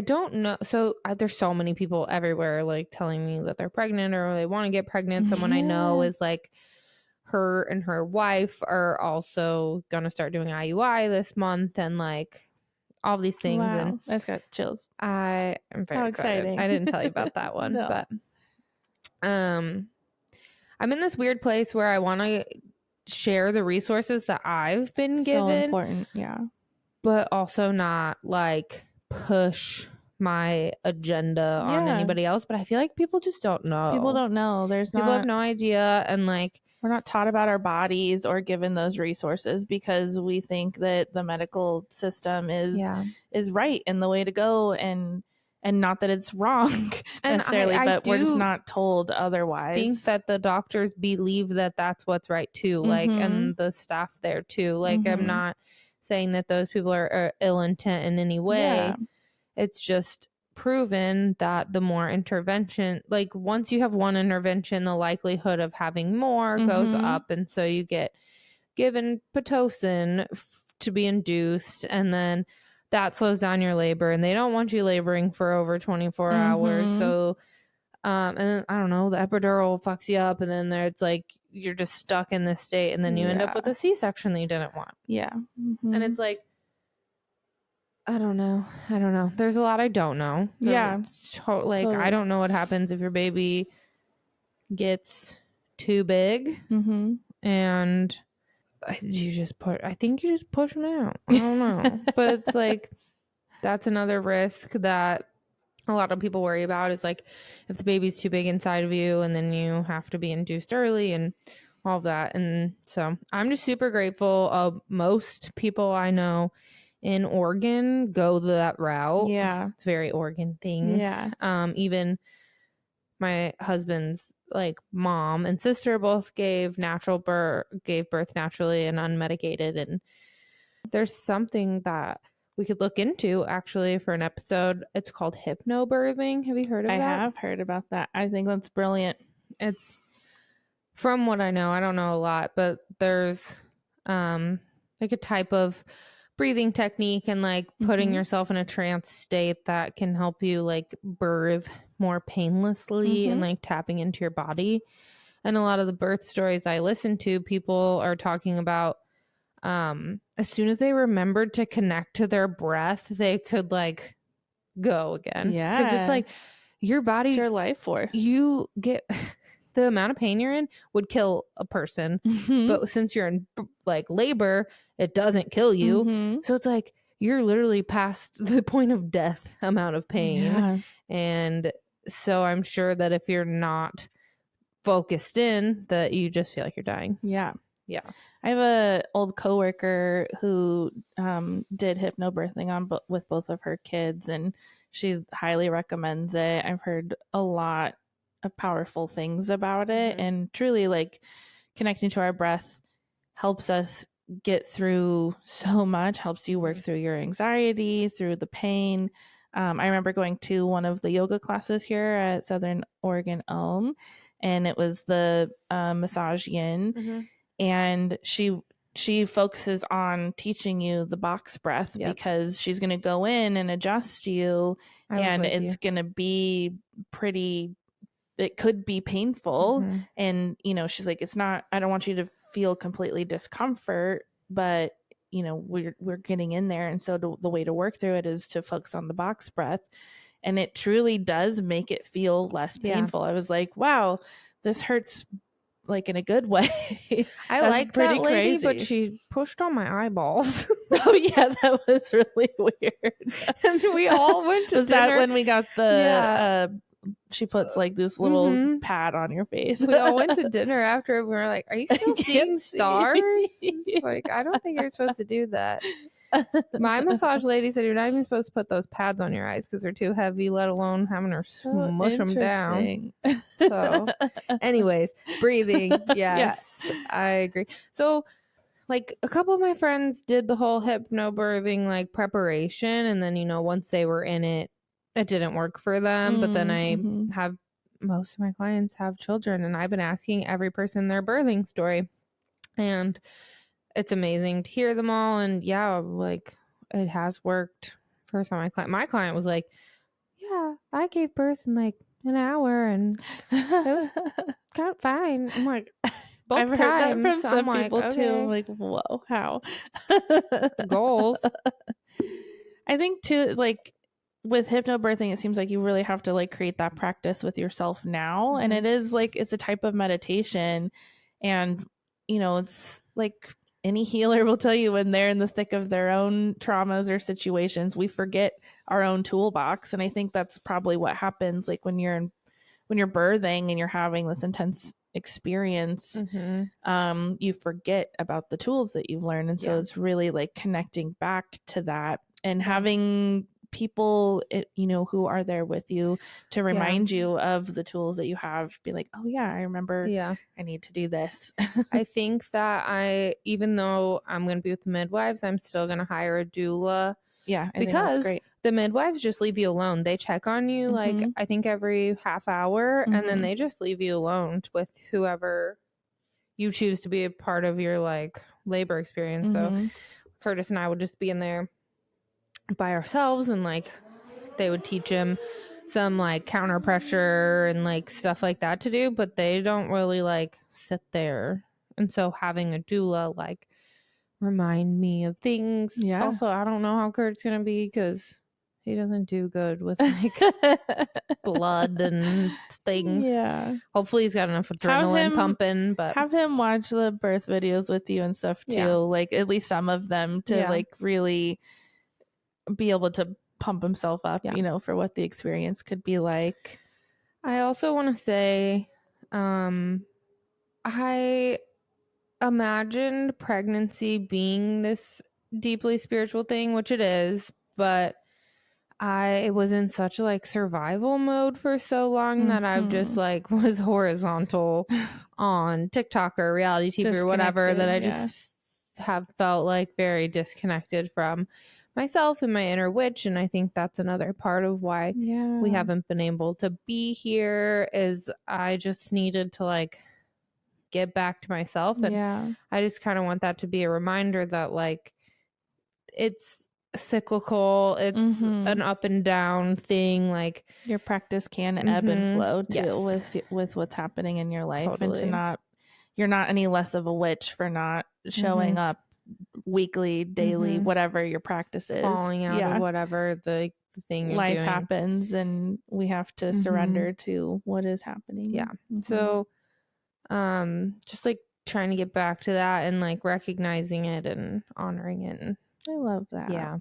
don't know. So there's so many people everywhere like telling me that they're pregnant or they want to get pregnant. Someone I know is like, her and her wife are also going to start doing IUI this month and like all these things. Wow. And I just got chills. I am very excited. I didn't tell you about that one, but I'm in this weird place where I want to share the resources that I've been given. So important. Yeah. But also not like push my agenda on anybody else. But I feel like people just don't know. People don't know. People have no idea. And like, we're not taught about our bodies or given those resources because we think that the medical system is right and the way to go, and not that it's wrong necessarily, but we're just not told otherwise. I think that the doctors believe that that's what's right too, like, and the staff there too. Like, I'm not saying that those people are ill intent in any way. Yeah. It's just proven that the more intervention, like once you have one intervention, the likelihood of having more goes up. And so you get given Pitocin to be induced, and then that slows down your labor, and they don't want you laboring for over 24 hours. So and then, I don't know, the epidural fucks you up, and then it's like you're just stuck in this state, and then you end up with a C-section that you didn't want. Yeah. And it's like, I don't know. There's a lot I don't know. Totally. I don't know what happens if your baby gets too big and I think you just push them out. I don't know. But it's like, that's another risk that a lot of people worry about, is like if the baby's too big inside of you and then you have to be induced early and all of that. And so I'm just super grateful. Most people I know in Oregon go that route. Yeah. It's a very Oregon thing. Yeah. Even my husband's like mom and sister both gave birth naturally and unmedicated. And there's something that we could look into actually for an episode. It's called hypnobirthing. Have you heard of that? I have heard about that. I think that's brilliant. It's, from what I know, I don't know a lot, but there's like a type of breathing technique and like putting yourself in a trance state that can help you like birth more painlessly and like tapping into your body. And a lot of the birth stories I listen to, people are talking about as soon as they remembered to connect to their breath, they could like go again. Yeah. Because it's like your body, it's your life force. You get the amount of pain you're in would kill a person. But since you're in like labor, it doesn't kill you. So it's like you're literally past the point of death amount of pain. Yeah. And so I'm sure that if you're not focused in, that you just feel like you're dying. Yeah. Yeah. I have a old coworker who did hypnobirthing with both of her kids, and she highly recommends it. I've heard a lot of powerful things about it, and truly, like, connecting to our breath helps us get through so much, helps you work through your anxiety, through the pain. I remember going to one of the yoga classes here at Southern Oregon Elm, and it was the massage yin, and she focuses on teaching you the box breath because she's going to go in and adjust you, and it's going to be pretty, it could be painful. And, you know, she's like, it's not, I don't want you to feel completely discomfort, but, you know, we're getting in there. And so the way to work through it is to focus on the box breath. And it truly does make it feel less painful. I was like, wow, this hurts like in a good way. I like that lady, but she pushed on my eyeballs. Oh yeah, that was really weird. And we all went to was dinner. That when we got the she puts like this little pad on your face. We all went to dinner after, and we were like, are you still seeing stars? Like, I don't think you're supposed to do that. My massage lady said you're not even supposed to put those pads on your eyes because they're too heavy, let alone having her smush them down. So anyways, breathing. Yes, I agree. So like a couple of my friends did the whole hypnobirthing like preparation, and then, you know, once they were in it, it didn't work for them. But then I have, most of my clients have children, and I've been asking every person their birthing story, and it's amazing to hear them all. And yeah, like it has worked. First time my client was like, yeah, I gave birth in like an hour and it was kind of fine. I'm like, I've heard that from some people too. I'm like, whoa, how? Goals. I think too, like with hypnobirthing, it seems like you really have to like create that practice with yourself now. And it is like, it's a type of meditation. And, you know, it's like any healer will tell you when they're in the thick of their own traumas or situations, we forget our own toolbox. And I think that's probably what happens like when you're birthing and you're having this intense experience, you forget about the tools that you've learned. And so it's really like connecting back to that and having people, you know, who are there with you to remind you of the tools that you have. Be like, oh yeah, I remember. I need to do this. I think that even though I'm going to be with the midwives, I'm still going to hire a doula. Yeah, I because think that's great. The midwives just leave you alone. They check on you like I think every half hour, and then they just leave you alone with whoever you choose to be a part of your like labor experience. So Curtis and I would just be in there by ourselves, and like they would teach him some like counter pressure and like stuff like that to do, but they don't really like sit there. And so having a doula like remind me of things. Also, I don't know how Kurt's gonna be because he doesn't do good with like blood and things. Hopefully he's got enough adrenaline pumping, but have him watch the birth videos with you and stuff too, like at least some of them, to like really be able to pump himself up, you know, for what the experience could be like. I also want to say I imagined pregnancy being this deeply spiritual thing, which it is, but I was in such like survival mode for so long that I've just like was horizontal on TikTok or reality TV or whatever, that I just have felt like very disconnected from myself and my inner witch. And I think that's another part of why we haven't been able to be here, is I just needed to like get back to myself. And I just kind of want that to be a reminder that like it's cyclical, it's an up and down thing. Like your practice can ebb and flow too with what's happening in your life. And you're not any less of a witch for not showing up weekly, daily, whatever your practice is, falling out of whatever the thing life doing happens, and we have to surrender to what is happening. So just like trying to get back to that and like recognizing it and honoring it. And, I love that. yeah.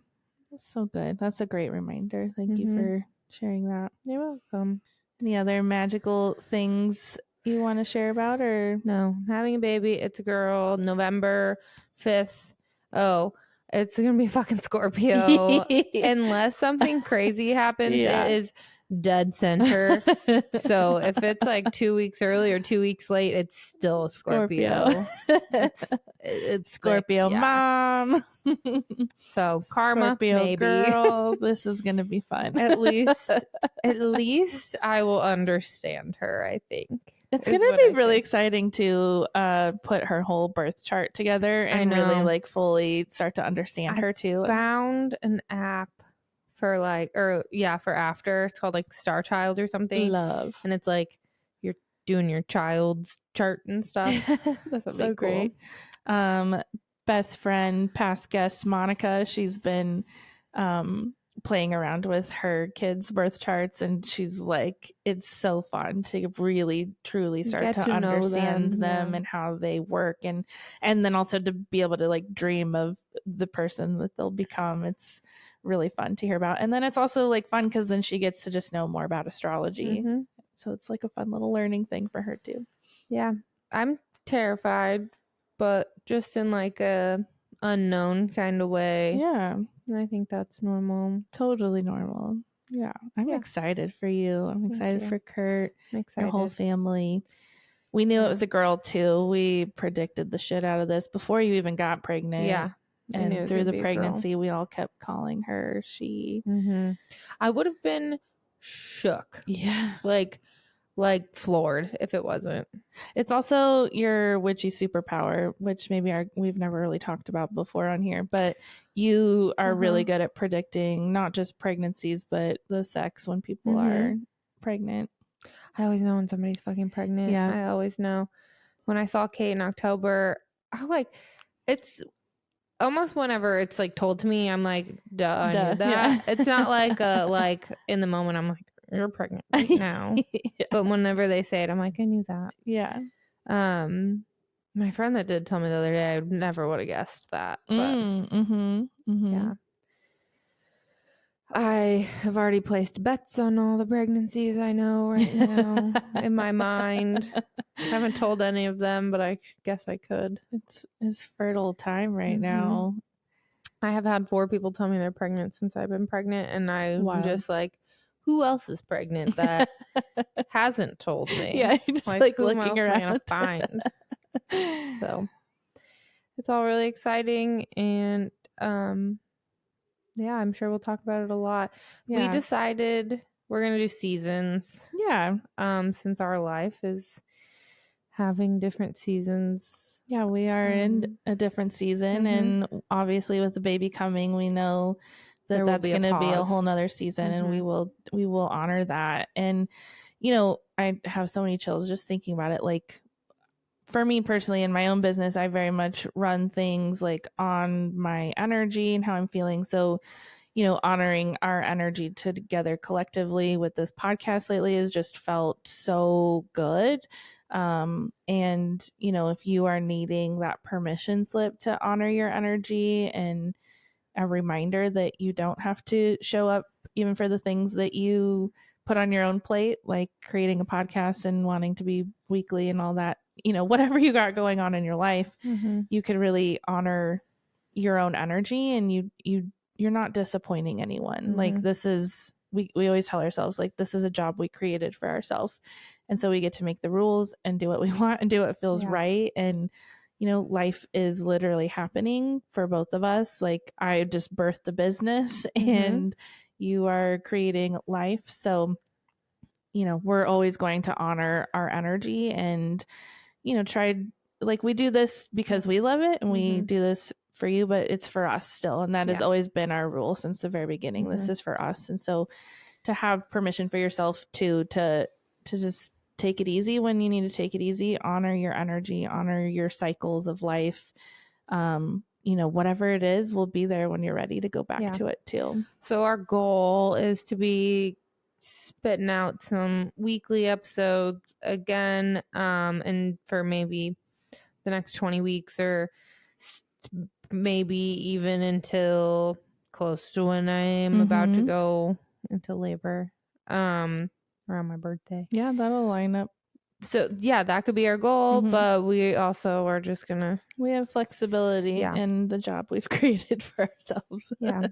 That's so good. That's a great reminder. Thank you for sharing that. You're welcome. Any other magical things you want to share about, or no? Having a baby. It's a girl. November 5th. Oh, it's gonna be fucking Scorpio. Unless something crazy happens, Yeah. it is dead center. So if it's like 2 weeks early or 2 weeks late, it's still a Scorpio. It's Scorpio thick, mom. So karma, Scorpio maybe. girl. This is gonna be fun. At least I will understand her, I think. It's gonna be really exciting to put her whole birth chart together and really like fully start to understand her too. Found an app for for after. It's called like Star Child or something. Love. And it's like you're doing your child's chart and stuff. That's so cool. Great. Best friend, past guest Monica, she's been playing around with her kids' birth charts, and she's like, it's so fun to really truly start to understand them and how they work, and then also to be able to like dream of the person that they'll become. It's really fun to hear about. And then it's also like fun because then she gets to just know more about astrology. So it's like a fun little learning thing for her too. Yeah. I'm terrified, but just in like a unknown kind of way. Yeah. And I think that's normal. Totally normal. Yeah. I'm excited for you. I'm excited for Kurt. I'm excited. Your whole family. We knew it was a girl too. We predicted the shit out of this before you even got pregnant. Yeah. And through the pregnancy, we all kept calling her she. I would have been shook. Yeah. Like floored if it wasn't. It's also your witchy superpower, which maybe we've never really talked about before on here, but you are really good at predicting not just pregnancies, but the sex when people are pregnant. I always know when somebody's fucking pregnant. Yeah. I always know. When I saw Kate in October, it's almost whenever it's like told to me, I'm like, duh, I knew that. Yeah. It's not like like in the moment I'm like, you're pregnant right now. But whenever they say it, I'm like, I knew that. Yeah. My friend that did tell me the other day, I never would have guessed that. But yeah. I have already placed bets on all the pregnancies I know right now in my mind. I haven't told any of them, but I guess I could. It's fertile time right now. I have had 4 people tell me they're pregnant since I've been pregnant, and I'm just like, who else is pregnant that hasn't told me? Yeah, you're just like looking around. Find. So it's all really exciting, and yeah, I'm sure we'll talk about it a lot. Yeah. We decided we're gonna do seasons. Yeah. Since our life is having different seasons. Yeah, we are in a different season, and obviously with the baby coming, we know that that's going to be a whole nother season, and we will honor that. And I have so many chills just thinking about it. Like, for me personally, in my own business, I very much run things like on my energy and how I'm feeling. So honoring our energy together collectively with this podcast lately has just felt so good. And if you are needing that permission slip to honor your energy and a reminder that you don't have to show up even for the things that you put on your own plate, like creating a podcast and wanting to be weekly and all that, whatever you got going on in your life, you could really honor your own energy, and you're not disappointing anyone. Like, this is, we always tell ourselves, like, this is a job we created for ourselves. And so we get to make the rules and do what we want and do what feels right. And life is literally happening for both of us. Like, I just birthed a business and you are creating life. So, we're always going to honor our energy and, try, like, we do this because we love it and we do this for you, but it's for us still. And that has always been our rule since the very beginning. This is for us. And so to have permission for yourself to just take it easy when you need to take it easy, honor your energy, honor your cycles of life. Whatever it is, we'll be there when you're ready to go back to it too. So our goal is to be spitting out some weekly episodes again, and for maybe the next 20 weeks or maybe even until close to when I'm about to go into labor, around my birthday. Yeah, that'll line up. So yeah, that could be our goal, but we also are just gonna. We have flexibility in the job we've created for ourselves. Yeah.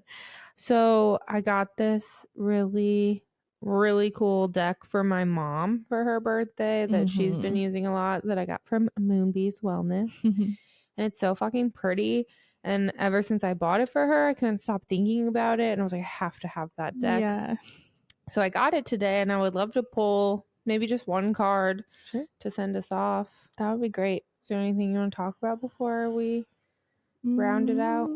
So I got this really, really cool deck for my mom for her birthday that she's been using a lot, that I got from Moonbees Wellness. And it's so fucking pretty. And ever since I bought it for her, I couldn't stop thinking about it. And I was like, I have to have that deck. Yeah. So I got it today, and I would love to pull maybe just one card to send us off. That would be great. Is there anything you want to talk about before we round it out?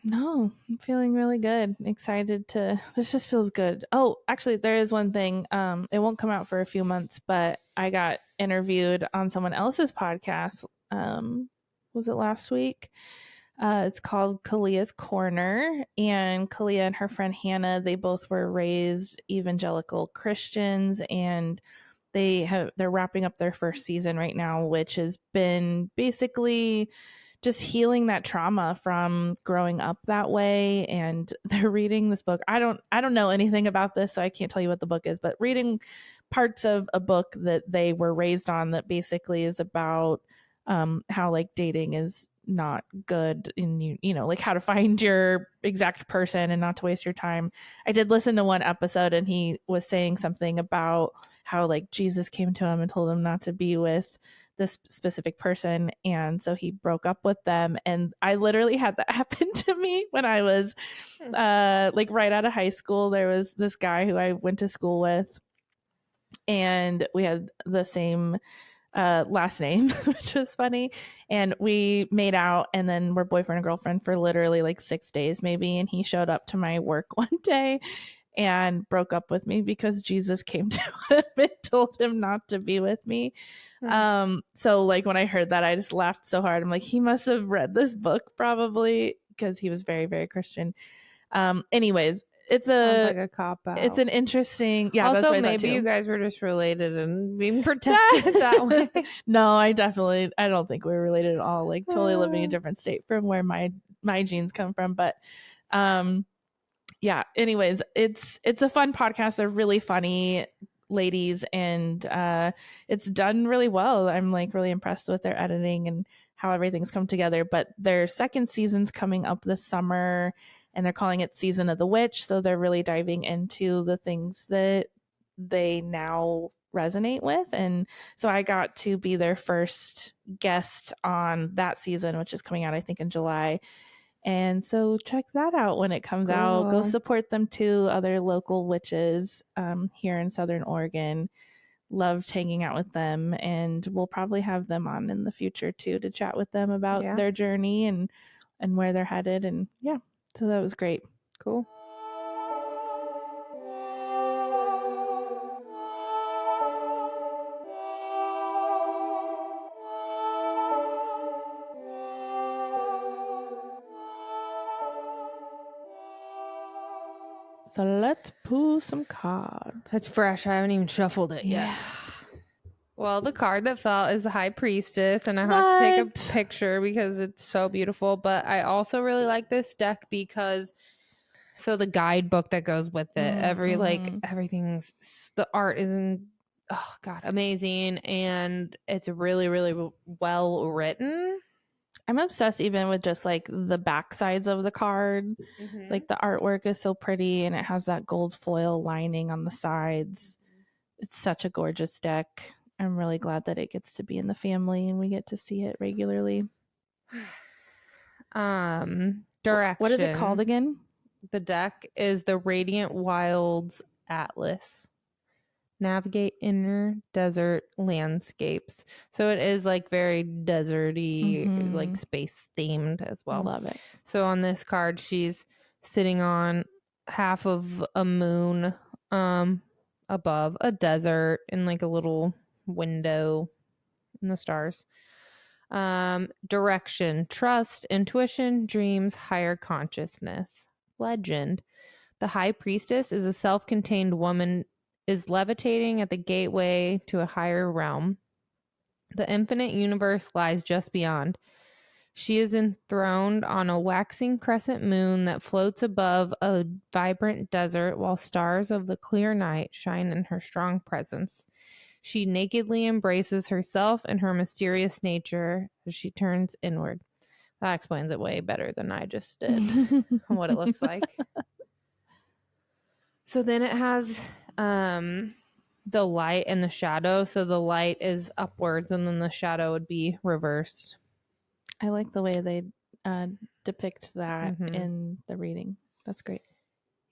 No, I'm feeling really good. Excited to. This just feels good. Oh, actually, there is one thing. It won't come out for a few months, but I got interviewed on someone else's podcast. Was it last week? It's called Kalia's Corner, and Kalia and her friend Hannah, they both were raised evangelical Christians, and they're wrapping up their first season right now, which has been basically just healing that trauma from growing up that way. And they're reading this book. I don't know anything about this, so I can't tell you what the book is, but reading parts of a book that they were raised on that basically is about how like dating is not good, and you know, like how to find your exact person and not to waste your time. I did listen to one episode, and he was saying something about how like Jesus came to him and told him not to be with this specific person, and so he broke up with them. And I literally had that happen to me when I was like right out of high school. There was this guy who I went to school with, and we had the same last name, which was funny. And we made out, and then we're boyfriend and girlfriend for literally like 6 days maybe. And he showed up to my work one day and broke up with me because Jesus came to him and told him not to be with me. So like when I heard that, I just laughed so hard. I'm like, he must have read this book probably, because he was very, very Christian. Anyways, it's Sounds like a cop out. It's an interesting, yeah. Also, that's what maybe you guys were just related and being protected that way. No, I don't think we're related at all. Like totally living in a different state from where my genes come from. But yeah. Anyways, it's a fun podcast. They're really funny ladies, and it's done really well. I'm like really impressed with their editing and how everything's come together. But their second season's coming up this summer, and they're calling it Season of the Witch. So they're really diving into the things that they now resonate with. And so I got to be their first guest on that season, which is coming out, I think, in July. And so check that out when it comes out. Go support them too, other local witches here in Southern Oregon. Loved hanging out with them, and we'll probably have them on in the future too to chat with them about their journey and where they're headed. And yeah, so that was great. Cool. So let's pull some cards. That's fresh. I haven't even shuffled it yet. Well, the card that fell is the High Priestess, and I have to take a picture because it's so beautiful. But I also really like this deck because, so the guidebook that goes with it, everything's, the art is oh God, amazing, and it's really, really well written. I'm obsessed even with just like the back sides of the card. Like the artwork is so pretty, and it has that gold foil lining on the sides. It's such a gorgeous deck. I'm really glad that it gets to be in the family and we get to see it regularly. Direction. What is it called again? The deck is the Radiant Wilds Atlas. Navigate inner desert landscapes. So it is like very deserty, like space themed as well. Love it. So on this card, she's sitting on half of a moon above a desert in like a little window in the stars. Direction, trust, intuition, dreams, higher consciousness. Legend. The High Priestess is a self-contained woman is levitating at the gateway to a higher realm. The infinite universe lies just beyond. She is enthroned on a waxing crescent moon that floats above a vibrant desert while stars of the clear night shine in her strong presence. She nakedly embraces herself and her mysterious nature as she turns inward. That explains it way better than I just did, what it looks like. So then it has the light and the shadow. So the light is upwards and then the shadow would be reversed. I like the way they depict that in the reading. That's great.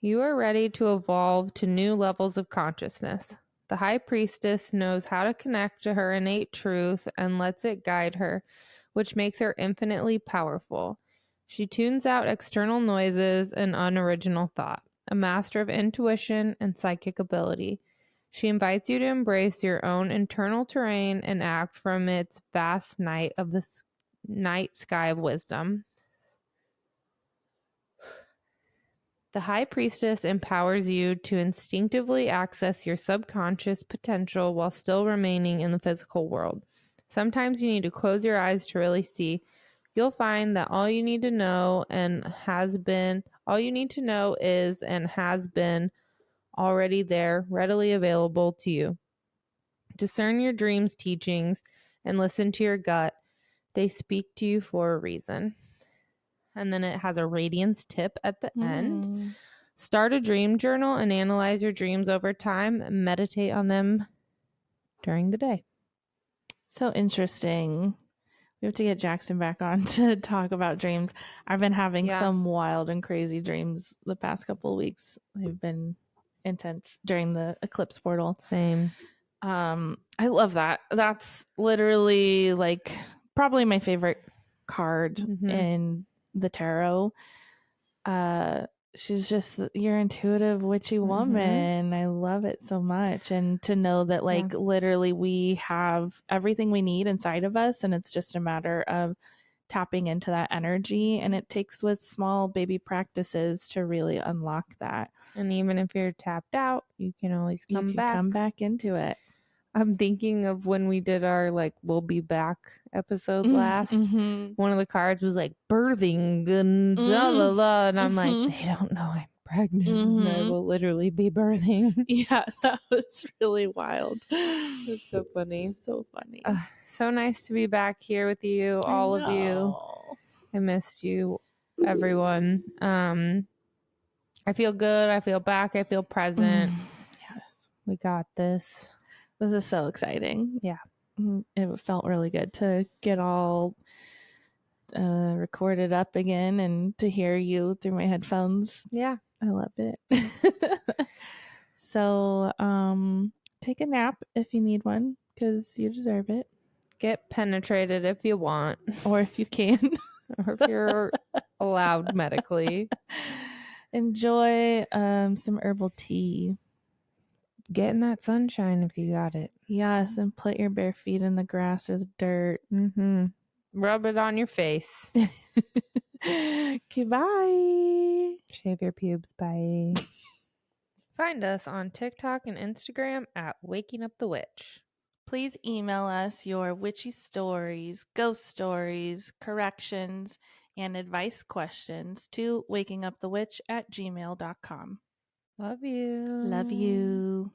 You are ready to evolve to new levels of consciousness. The high priestess knows how to connect to her innate truth and lets it guide her, which makes her infinitely powerful. She tunes out external noises and unoriginal thought, a master of intuition and psychic ability. She invites you to embrace your own internal terrain and act from its vast night sky of wisdom. The High Priestess empowers you to instinctively access your subconscious potential while still remaining in the physical world. Sometimes you need to close your eyes to really see. You'll find that all you need to know is and has been already there, readily available to you. Discern your dreams' teachings and listen to your gut. They speak to you for a reason. And then it has a radiance tip at the end. Start a dream journal and analyze your dreams over time. Meditate on them during the day. So interesting. We have to get Jackson back on to talk about dreams. I've been having some wild and crazy dreams the past couple of weeks. They've been intense during the eclipse portal. Same. I love that. That's literally like probably my favorite card in the tarot. She's just your intuitive witchy woman. I love it so much. And to know that like literally we have everything we need inside of us, and it's just a matter of tapping into that energy, and it takes with small baby practices to really unlock that. And even if you're tapped out, you can always come back into it. I'm thinking of when we did our like we'll be back episode last. One of the cards was like birthing and blah blah blah, and I'm like, they don't know I'm pregnant and I will literally be birthing. Yeah, that was really wild. It's so funny. So funny. So nice to be back here with you, all of you. I missed you, everyone. I feel good. I feel back. I feel present. Yes, we got this. This is so exciting. Yeah. It felt really good to get all recorded up again and to hear you through my headphones. Yeah. I love it. So take a nap if you need one, because you deserve it. Get penetrated if you want. Or if you can. Or if you're allowed medically. Enjoy some herbal tea. Get in that sunshine if you got it. Yes, and put your bare feet in the grass or the dirt. Rub it on your face. Okay, bye. Shave your pubes. Bye. Find us on TikTok and Instagram at Waking Up the Witch. Please email us your witchy stories, ghost stories, corrections, and advice questions to wakingupthewitch@gmail.com. Love you. Love you.